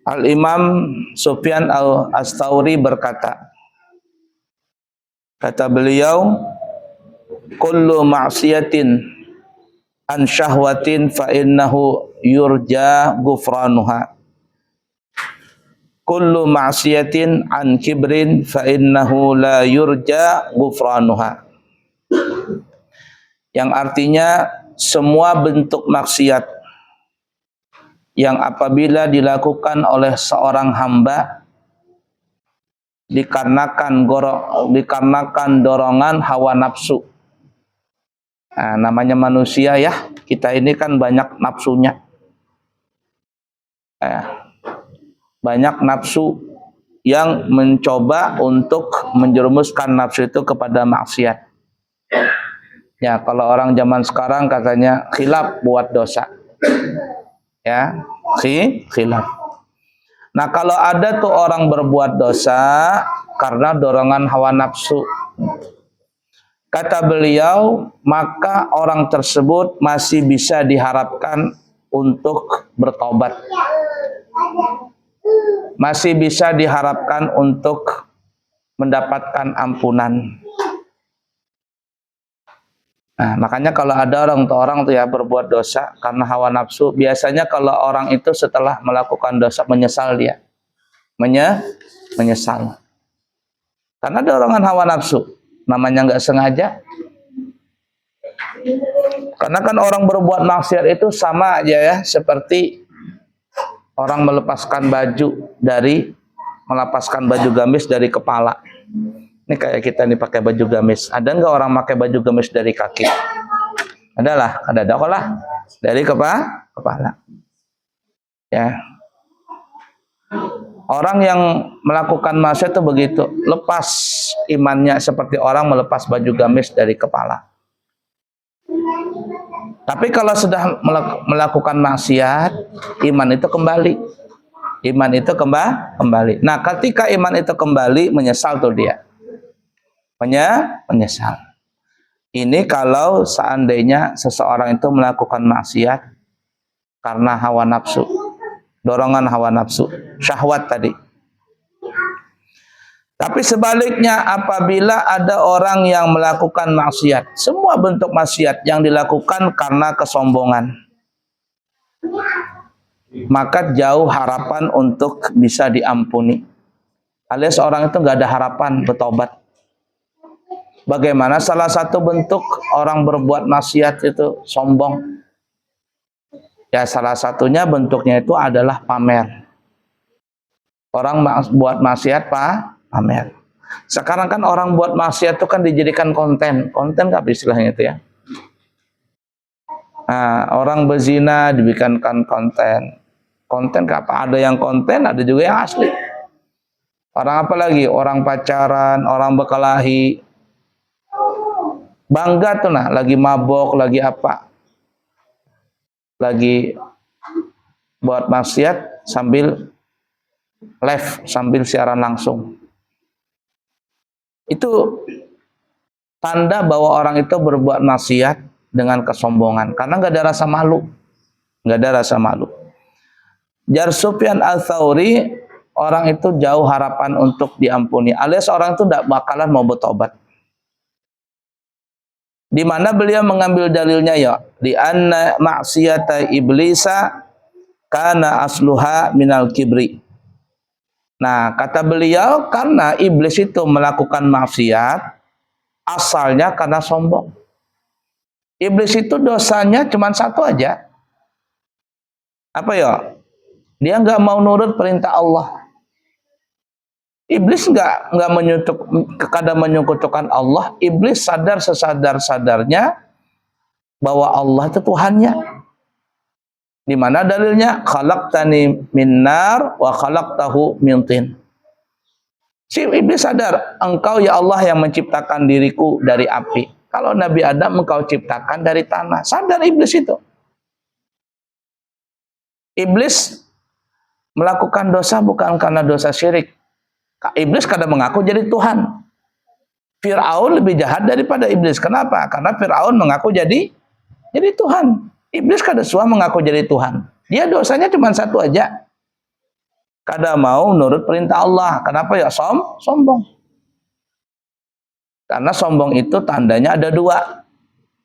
Al-Imam Sufyan Al-Tsauri berkata, kata beliau, kullu ma'siyatin an syahwatin fa innahu yurja ghufranuha. Kullu ma'siyatin an kibrin fa innahu la yurja ghufranuha. Yang artinya semua bentuk maksiat yang apabila dilakukan oleh seorang hamba dikarenakan dorongan hawa nafsu. Nah, namanya manusia ya, kita ini kan banyak nafsunya. Banyak nafsu yang mencoba untuk menjerumuskan nafsu itu kepada maksiat. Ya, kalau orang zaman sekarang katanya khilaf buat dosa. Ya, khilaf. Nah, kalau ada tuh orang berbuat dosa karena dorongan hawa nafsu, kata beliau, maka orang tersebut masih bisa diharapkan untuk bertobat. Masih bisa diharapkan untuk mendapatkan ampunan. Nah, makanya kalau ada orang tuh ya berbuat dosa karena hawa nafsu, biasanya kalau orang itu setelah melakukan dosa menyesal dia. Menyesal. Karena dorongan hawa nafsu, namanya nggak sengaja. Karena kan orang berbuat maksiat itu sama aja ya, seperti orang melepaskan baju gamis dari kepala. Ini kayak kita nih pakai baju gamis. Ada nggak orang pakai baju gamis dari kaki? Ada lah dari kepala. Ya. Orang yang melakukan maksiat itu begitu, lepas imannya seperti orang melepas baju gamis dari kepala. Tapi kalau sudah melakukan maksiat, iman itu kembali. Iman itu kembali. Nah, ketika iman itu kembali, menyesal tuh dia. Menyesal. Ini kalau seandainya seseorang itu melakukan maksiat karena hawa nafsu, dorongan hawa nafsu, syahwat tadi. Tapi sebaliknya, apabila ada orang yang melakukan maksiat, semua bentuk maksiat yang dilakukan karena kesombongan, maka jauh harapan untuk bisa diampuni. Alias orang itu nggak ada harapan bertobat. Bagaimana salah satu bentuk orang berbuat maksiat itu sombong? Ya, salah satunya bentuknya itu adalah pamer. Orang buat maksiat pamer. Sekarang kan orang buat maksiat itu kan dijadikan konten nggak istilahnya itu ya. Nah, orang berzina dibikinkan konten apa? Ada yang konten, ada juga yang asli. Orang apa lagi? Orang pacaran, orang berkelahi. Bangga tuh nah, lagi mabok, lagi apa? Lagi buat maksiat sambil live, sambil siaran langsung. Itu tanda bahwa orang itu berbuat maksiat dengan kesombongan, karena nggak ada rasa malu. Jar Sufyan Al-Tsauri, orang itu jauh harapan untuk diampuni, alias orang itu tidak bakalan mau bertobat. Di mana beliau mengambil dalilnya ya, di anna maksiyata iblisa kana asluha minal kibri. Nah, kata beliau, karena iblis itu melakukan maksiat asalnya karena sombong. Iblis itu dosanya cuma satu aja. Apa ya? Dia nggak mau nurut perintah Allah. Iblis nggak kadang menyekutukan Allah. Iblis sadar sesadar-sadarnya bahwa Allah itu Tuhannya. Di mana dalilnya? Khalaqtani min nar wa khalaqtahu min tin. Si iblis sadar, engkau ya Allah yang menciptakan diriku dari api. Kalau Nabi Adam engkau ciptakan dari tanah. Sadar iblis itu. Iblis melakukan dosa bukan karena dosa syirik. Iblis kadang mengaku jadi Tuhan. Fir'aun lebih jahat daripada iblis. Kenapa? Karena Fir'aun mengaku jadi Tuhan. Iblis kada suah mengaku jadi Tuhan. Dia dosanya cuma satu aja. Kada mau nurut perintah Allah. Kenapa ya? Sombong. Karena sombong itu tandanya ada dua.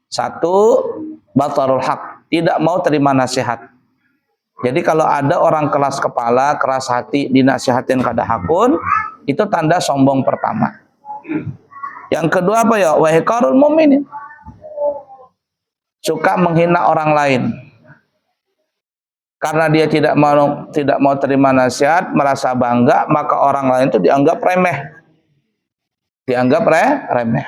Satu, batarul haq, tidak mau terima nasihat. Jadi kalau ada orang keras kepala, keras hati, dinasihatin kada hakun, itu tanda sombong pertama. Yang kedua apa ya? Wa hiqarul mu'minin. Suka menghina orang lain. Karena dia tidak mau terima nasihat, merasa bangga, maka orang lain itu dianggap remeh. Remeh.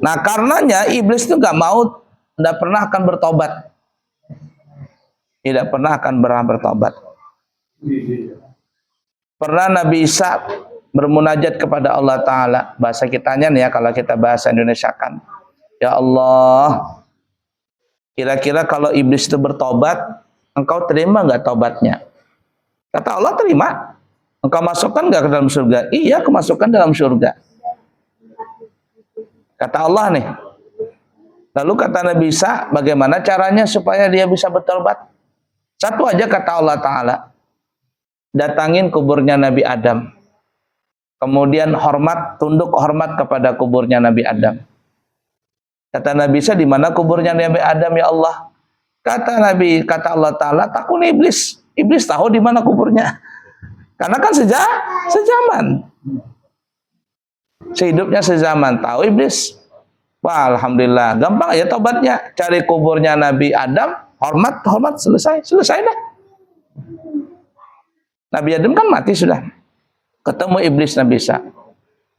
Nah, karenanya iblis itu tidak pernah akan bertobat. Tidak pernah akan bertobat. Pernah Nabi Isa bermunajat kepada Allah Ta'ala. Bahasa kitanya nih ya, kalau kita bahasa Indonesia kan. Ya Allah, kira-kira kalau iblis itu bertobat, engkau terima nggak tobatnya? Kata Allah, terima. Engkau masukkan nggak ke dalam surga? Iya, kemasukkan dalam surga. Kata Allah nih. Lalu kata Nabi Isa, bagaimana caranya supaya dia bisa bertobat? Satu aja kata Allah Ta'ala. Datangin kuburnya Nabi Adam. Kemudian tunduk hormat kepada kuburnya Nabi Adam. Kata Nabi Isa, di mana kuburnya Nabi Adam ya Allah? Kata Allah Ta'ala, takun iblis. Iblis tahu di mana kuburnya. Karena kan sejaman. Sehidupnya sezaman, tahu iblis. Wah, alhamdulillah, gampang aja tobatnya. Cari kuburnya Nabi Adam, hormat, selesai dah. Nabi Adam kan mati sudah. Ketemu iblis Nabi Isa.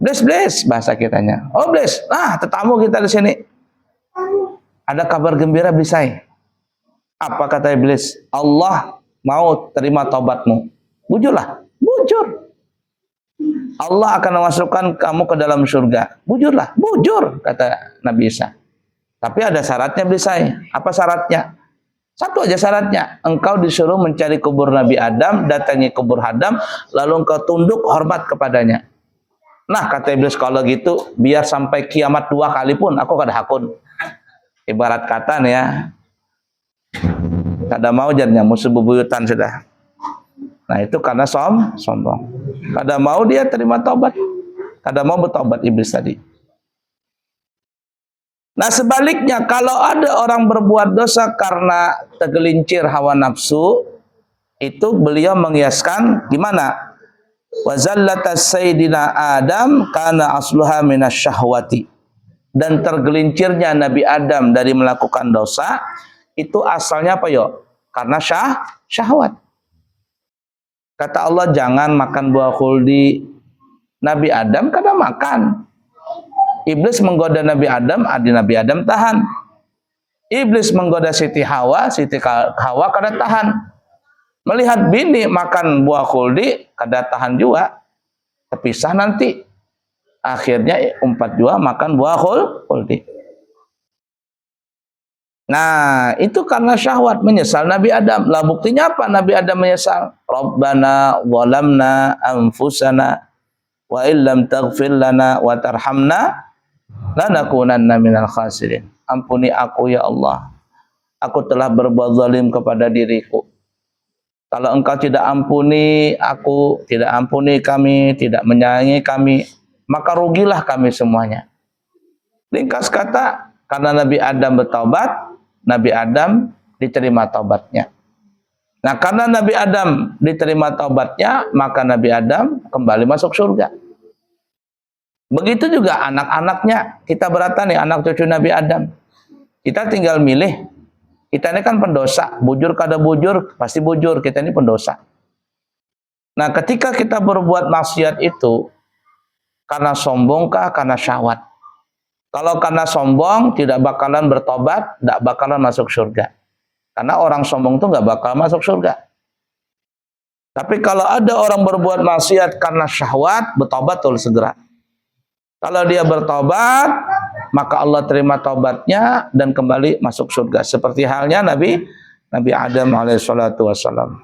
Bless bahasa kitanya. Oh bless, tetamu kita di sini. Ada kabar gembira Blisai. Apa kata iblis? Allah mau terima tobatmu. Bujurlah, bujur. Allah akan memasukkan kamu ke dalam surga. Bujurlah, bujur, kata Nabi Isa. Tapi ada syaratnya Blisai. Apa syaratnya? Satu aja syaratnya. Engkau disuruh mencari kubur Nabi Adam, datangi kubur Adam, lalu engkau tunduk hormat kepadanya. Nah, kata iblis, kalau gitu, biar sampai kiamat 2 kali pun aku kada hakun. Ibarat kata nih ya, kada mau jadinya musuh bebuyutan sudah. Nah, itu karena sombong. Kada mau dia terima tobat. Kada mau bertobat iblis tadi. Nah, sebaliknya kalau ada orang berbuat dosa karena tergelincir hawa nafsu, itu beliau mengiaskan gimana? Wa zallatas sayyidina Adam kana asluha minasyahwati. Dan tergelincirnya Nabi Adam dari melakukan dosa, itu asalnya apa yo? Karena syahwat. Kata Allah, jangan makan buah khuldi. Nabi Adam kada makan. Iblis menggoda Nabi Adam, Nabi Adam tahan. Iblis menggoda Siti Hawa kada tahan. Melihat bini makan buah khuldi, kada tahan juga. Terpisah nanti. Akhirnya umpat juga makan buah khuldi. Nah, itu karena syahwat, menyesal Nabi Adam. Lah buktinya apa Nabi Adam menyesal? Rabbana walamna anfusana wa illam taghfir lana wa tarhamna lanakunanna minal khasirin. Ampuni aku ya Allah. Aku telah berbuat zalim kepada diriku. Kalau engkau tidak ampuni aku, tidak ampuni kami, tidak menyayangi kami, maka rugilah kami semuanya. Ringkas kata, karena Nabi Adam bertaubat, Nabi Adam diterima taubatnya. Nah, karena Nabi Adam diterima taubatnya, maka Nabi Adam kembali masuk surga. Begitu juga anak-anaknya. Kita berata nih, anak cucu Nabi Adam. Kita tinggal milih. Kita ini kan pendosa. Bujur kada bujur, pasti bujur. Kita ini pendosa. Nah, ketika kita berbuat maksiat itu, karena sombong kah, karena syahwat? Kalau karena sombong, tidak bakalan bertobat, tidak bakalan masuk surga. Karena orang sombong itu nggak bakal masuk surga. Tapi kalau ada orang berbuat maksiat karena syahwat, bertobat tuh segera. Kalau dia bertobat, maka Allah terima taubatnya dan kembali masuk surga. Seperti halnya Nabi Adam alaihissalatu wassalam.